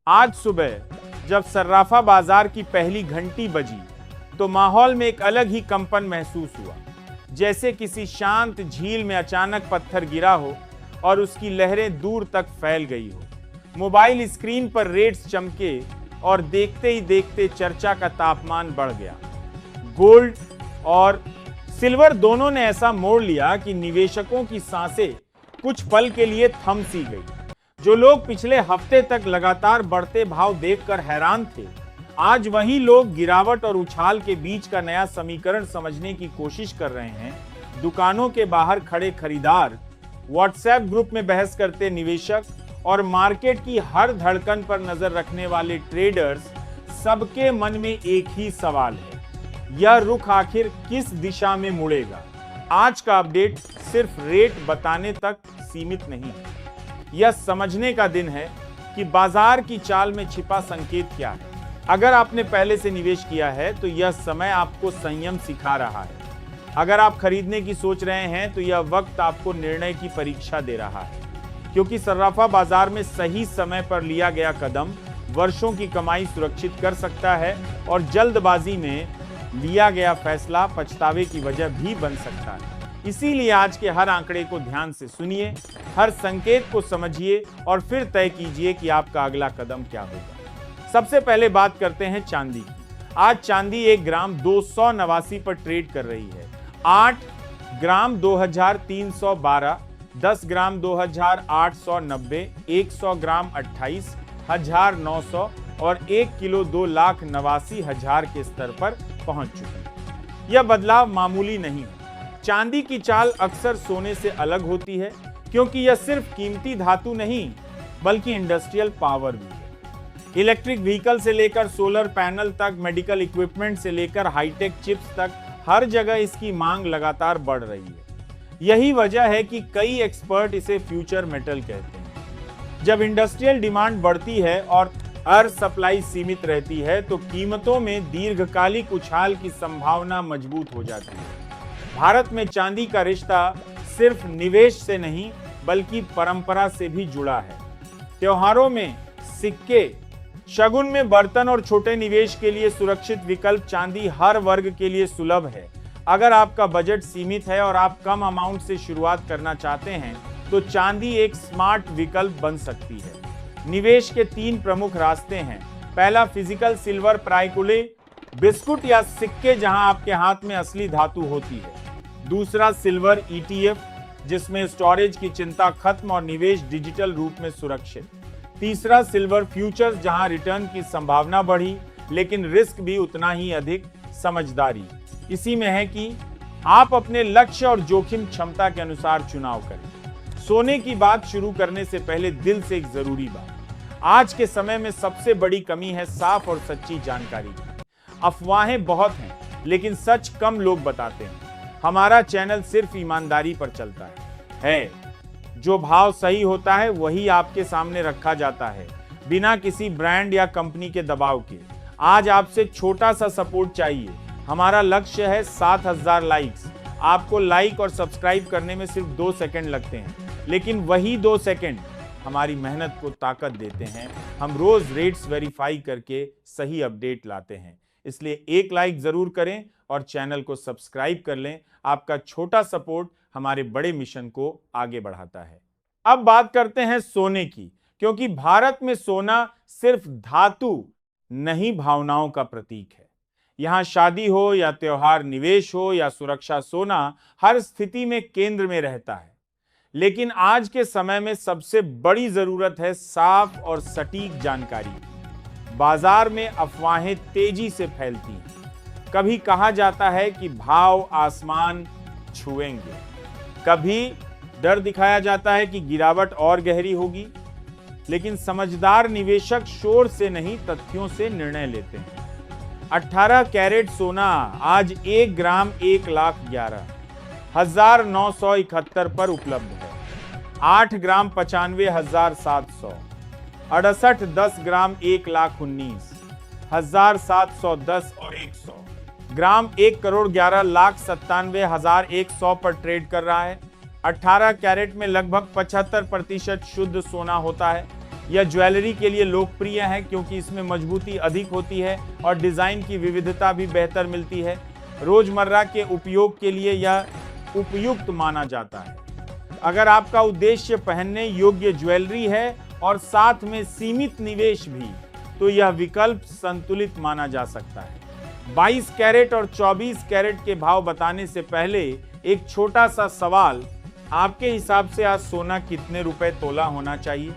आज सुबह जब सर्राफा बाजार की पहली घंटी बजी तो माहौल में एक अलग ही कंपन महसूस हुआ, जैसे किसी शांत झील में अचानक पत्थर गिरा हो और उसकी लहरें दूर तक फैल गई हो। मोबाइल स्क्रीन पर रेट्स चमके और देखते ही देखते चर्चा का तापमान बढ़ गया। गोल्ड और सिल्वर दोनों ने ऐसा मोड़ लिया कि निवेशकों की सांसें कुछ पल के लिए थम सी गई। जो लोग पिछले हफ्ते तक लगातार बढ़ते भाव देखकर हैरान थे, आज वही लोग गिरावट और उछाल के बीच का नया समीकरण समझने की कोशिश कर रहे हैं। दुकानों के बाहर खड़े खरीदार, व्हाट्सएप ग्रुप में बहस करते निवेशक और मार्केट की हर धड़कन पर नजर रखने वाले ट्रेडर्स, सबके मन में एक ही सवाल है, यह रुख आखिर किस दिशा में मुड़ेगा। आज का अपडेट सिर्फ रेट बताने तक सीमित नहीं है, यह समझने का दिन है कि बाजार की चाल में छिपा संकेत क्या है। अगर आपने पहले से निवेश किया है तो यह समय आपको संयम सिखा रहा है। अगर आप खरीदने की सोच रहे हैं तो यह वक्त आपको निर्णय की परीक्षा दे रहा है, क्योंकि सर्राफा बाजार में सही समय पर लिया गया कदम वर्षों की कमाई सुरक्षित कर सकता है और जल्दबाजी में लिया गया फैसला पछतावे की वजह भी बन सकता है। इसीलिए आज के हर आंकड़े को ध्यान से सुनिए, हर संकेत को समझिए और फिर तय कीजिए कि आपका अगला कदम क्या होगा। सबसे पहले बात करते हैं चांदी की। आज चांदी 1 ग्राम 289 पर ट्रेड कर रही है। 8 ग्राम 2312, 10 ग्राम 2890, 100 ग्राम 28,900 और 1 किलो 2,89,000 के स्तर पर पहुंच चुकी है। यह बदलाव मामूली नहीं है। चांदी की चाल अक्सर सोने से अलग होती है, क्योंकि यह सिर्फ कीमती धातु नहीं बल्कि इंडस्ट्रियल पावर भी है। इलेक्ट्रिक व्हीकल से लेकर सोलर पैनल तक, मेडिकल इक्विपमेंट से लेकर हाईटेक चिप्स तक, हर जगह इसकी मांग लगातार बढ़ रही है। यही वजह है कि कई एक्सपर्ट इसे फ्यूचर मेटल कहते हैं। जब इंडस्ट्रियल डिमांड बढ़ती है और अर्थ सप्लाई सीमित रहती है तो कीमतों में दीर्घकालिक उछाल की संभावना मजबूत हो जाती है। भारत में चांदी का रिश्ता सिर्फ निवेश से नहीं बल्कि परंपरा से भी जुड़ा है। त्योहारों में सिक्के, शगुन में बर्तन और छोटे निवेश के लिए सुरक्षित विकल्प चांदी हर वर्ग के लिए सुलभ है। अगर आपका बजट सीमित है और आप कम अमाउंट से शुरुआत करना चाहते हैं तो चांदी एक स्मार्ट विकल्प बन सकती है। निवेश के 3 प्रमुख रास्ते हैं। पहला, फिजिकल सिल्वर प्राइकुले, बिस्कुट या सिक्के जहां आपके हाथ में असली धातु होती है। दूसरा, सिल्वर ETF, जिसमें स्टोरेज की चिंता खत्म और निवेश डिजिटल रूप में सुरक्षित। तीसरा, सिल्वर फ्यूचर्स, जहां रिटर्न की संभावना बढ़ी लेकिन रिस्क भी उतना ही अधिक। समझदारी इसी में है कि आप अपने लक्ष्य और जोखिम क्षमता के अनुसार चुनाव करें। सोने की बात शुरू करने से पहले दिल से एक जरूरी बात, आज के समय में सबसे बड़ी कमी है साफ और सच्ची जानकारी की। अफवाहें बहुत हैं लेकिन सच कम लोग बताते हैं। हमारा चैनल सिर्फ ईमानदारी पर चलता है। जो भाव सही होता है वही आपके सामने रखा जाता है, बिना किसी ब्रांड या कंपनी के दबाव के। आज आपसे छोटा सा सपोर्ट चाहिए। हमारा लक्ष्य है 7,000 लाइक्स। आपको लाइक और सब्सक्राइब करने में सिर्फ 2 सेकंड लगते हैं, लेकिन वही 2 सेकंड हमारी मेहनत को ताकत देते हैं। हम रोज रेट्स वेरीफाई करके सही अपडेट लाते हैं, इसलिए एक लाइक जरूर करें और चैनल को सब्सक्राइब कर लें। आपका छोटा सपोर्ट हमारे बड़े मिशन को आगे बढ़ाता है। अब बात करते हैं सोने की, क्योंकि भारत में सोना सिर्फ धातु नहीं, भावनाओं का प्रतीक है। यहां शादी हो या त्योहार, निवेश हो या सुरक्षा, सोना हर स्थिति में केंद्र में रहता है। लेकिन आज के समय में सबसे बड़ी जरूरत है साफ और सटीक जानकारी। बाजार में अफवाहें तेजी से फैलती हैं। कभी कहा जाता है कि भाव आसमान छुएंगे, कभी डर दिखाया जाता है कि गिरावट और गहरी होगी, लेकिन समझदार निवेशक शोर से नहीं तथ्यों से निर्णय लेते हैं। 18 कैरेट सोना आज 1 ग्राम 1,11,971 पर उपलब्ध है। 8 ग्राम 95,700, 68 10 ग्राम 1,19,710 और 100 ग्राम 1,11,97,100 पर ट्रेड कर रहा है। 18 कैरेट में लगभग 75% शुद्ध सोना होता है। यह ज्वेलरी के लिए लोकप्रिय है क्योंकि इसमें मजबूती अधिक होती है और डिजाइन की विविधता भी बेहतर मिलती है। रोजमर्रा के उपयोग के लिए यह उपयुक्त माना जाता है। अगर आपका उद्देश्य पहनने योग्य ज्वेलरी है और साथ में सीमित निवेश भी, तो यह विकल्प संतुलित माना जा सकता है। 22 कैरेट और 24 कैरेट के भाव बताने से पहले एक छोटा सा सवाल, आपके हिसाब से आज सोना कितने रुपए तोला होना चाहिए?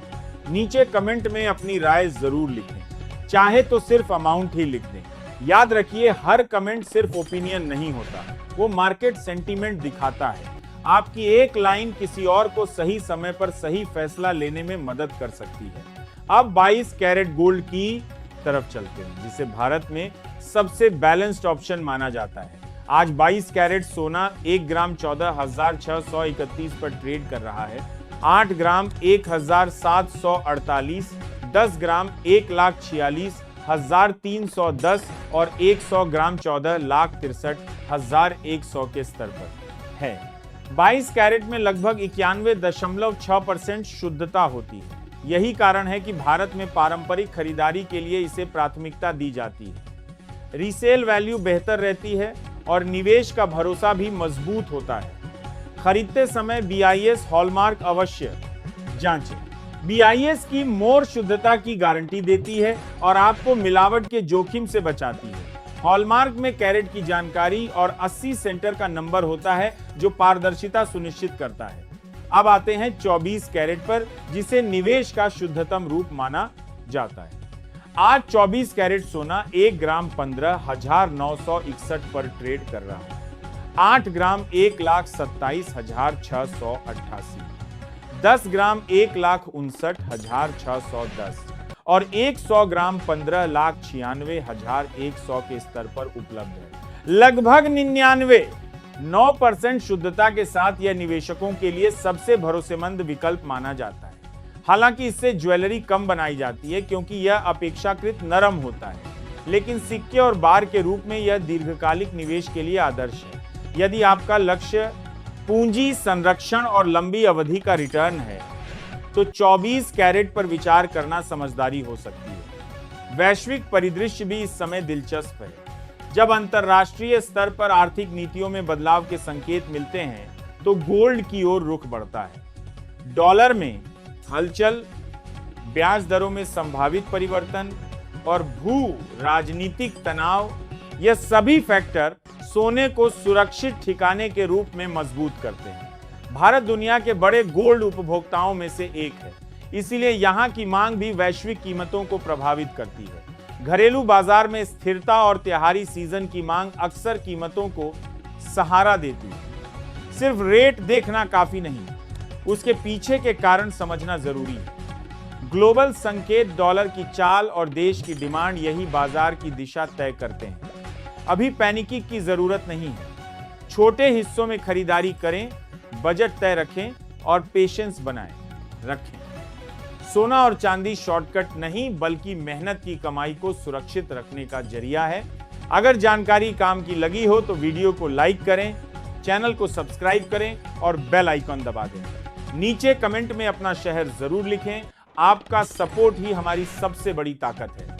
नीचे कमेंट में अपनी राय जरूर लिखें, चाहे तो सिर्फ अमाउंट ही लिख दें। याद रखिए, हर कमेंट सिर्फ ओपिनियन नहीं होता, वो मार्केट सेंटीमेंट दिखाता है। आपकी एक लाइन किसी और को सही समय पर सही फैसला लेने में मदद कर सकती है। अब 22 कैरेट गोल्ड की तरफ चलते हैं, जिसे भारत में सबसे बैलेंस्ड ऑप्शन माना जाता है। आज 22 कैरेट सोना 1 ग्राम 14,631 पर ट्रेड कर रहा है। 8 ग्राम 1,748, 10 ग्राम 1,46,310 और 100 ग्राम 14,63,100 के स्तर पर है। 22 कैरेट में लगभग 91.6% शुद्धता होती है। यही कारण है कि भारत में पारंपरिक खरीदारी के लिए इसे प्राथमिकता दी जाती है। रीसेल वैल्यू बेहतर रहती है और निवेश का भरोसा भी मजबूत होता है। खरीदते समय BIS हॉलमार्क अवश्य जांचें। BIS की मोर शुद्धता की गारंटी देती है और आपको मिलावट के जोखिम से बचाती है। हॉलमार्क में कैरेट की जानकारी और 80 सेंटर का नंबर होता है, जो पारदर्शिता सुनिश्चित करता है। अब आते हैं 24 कैरेट पर, जिसे निवेश का शुद्धतम रूप माना जाता है। आज 24 कैरेट सोना 1 ग्राम 15,961 पर ट्रेड कर रहा है। 8 ग्राम 1,27,688, 10 ग्राम 1,59,610 और 100 ग्राम 15,96,100 के स्तर पर उपलब्ध है। लगभग 99% शुद्धता के साथ यह निवेशकों के लिए सबसे भरोसेमंद विकल्प माना जाता है। हालांकि इससे ज्वेलरी कम बनाई जाती है क्योंकि यह अपेक्षाकृत नरम होता है, लेकिन सिक्के और बार के रूप में यह दीर्घकालिक निवेश के लिए आदर्श है। यदि आपका लक्ष्य पूंजी संरक्षण और लंबी अवधि का रिटर्न है, तो 24 कैरेट पर विचार करना समझदारी हो सकती है। वैश्विक परिदृश्य भी इस समय दिलचस्प है। जब अंतरराष्ट्रीय स्तर पर आर्थिक नीतियों में बदलाव के संकेत मिलते हैं, तो गोल्ड की ओर रुख बढ़ता है। डॉलर में हलचल, ब्याज दरों में संभावित परिवर्तन और भू राजनीतिक तनाव, ये सभी फैक्टर सोने को सुरक्षित ठिकाने के रूप में मजबूत करते हैं। भारत दुनिया के बड़े गोल्ड उपभोक्ताओं में से एक है, इसीलिए यहाँ की मांग भी वैश्विक कीमतों को प्रभावित करती है। घरेलू बाजार में स्थिरता और त्योहारी सीजन की मांग अक्सर कीमतों को सहारा देती है। सिर्फ रेट देखना काफी नहीं, उसके पीछे के कारण समझना जरूरी है। ग्लोबल संकेत, डॉलर की चाल और देश की डिमांड यही बाजार की दिशा तय करते हैं। अभी पैनिकी की जरूरत नहीं है। छोटे हिस्सों में खरीदारी करें, बजट तय रखें और पेशेंस बनाए रखें। सोना और चांदी शॉर्टकट नहीं, बल्कि मेहनत की कमाई को सुरक्षित रखने का जरिया है। अगर जानकारी काम की लगी हो तो वीडियो को लाइक करें, चैनल को सब्सक्राइब करें और बेल आइकॉन दबा दें। नीचे कमेंट में अपना शहर जरूर लिखें। आपका सपोर्ट ही हमारी सबसे बड़ी ताकत है।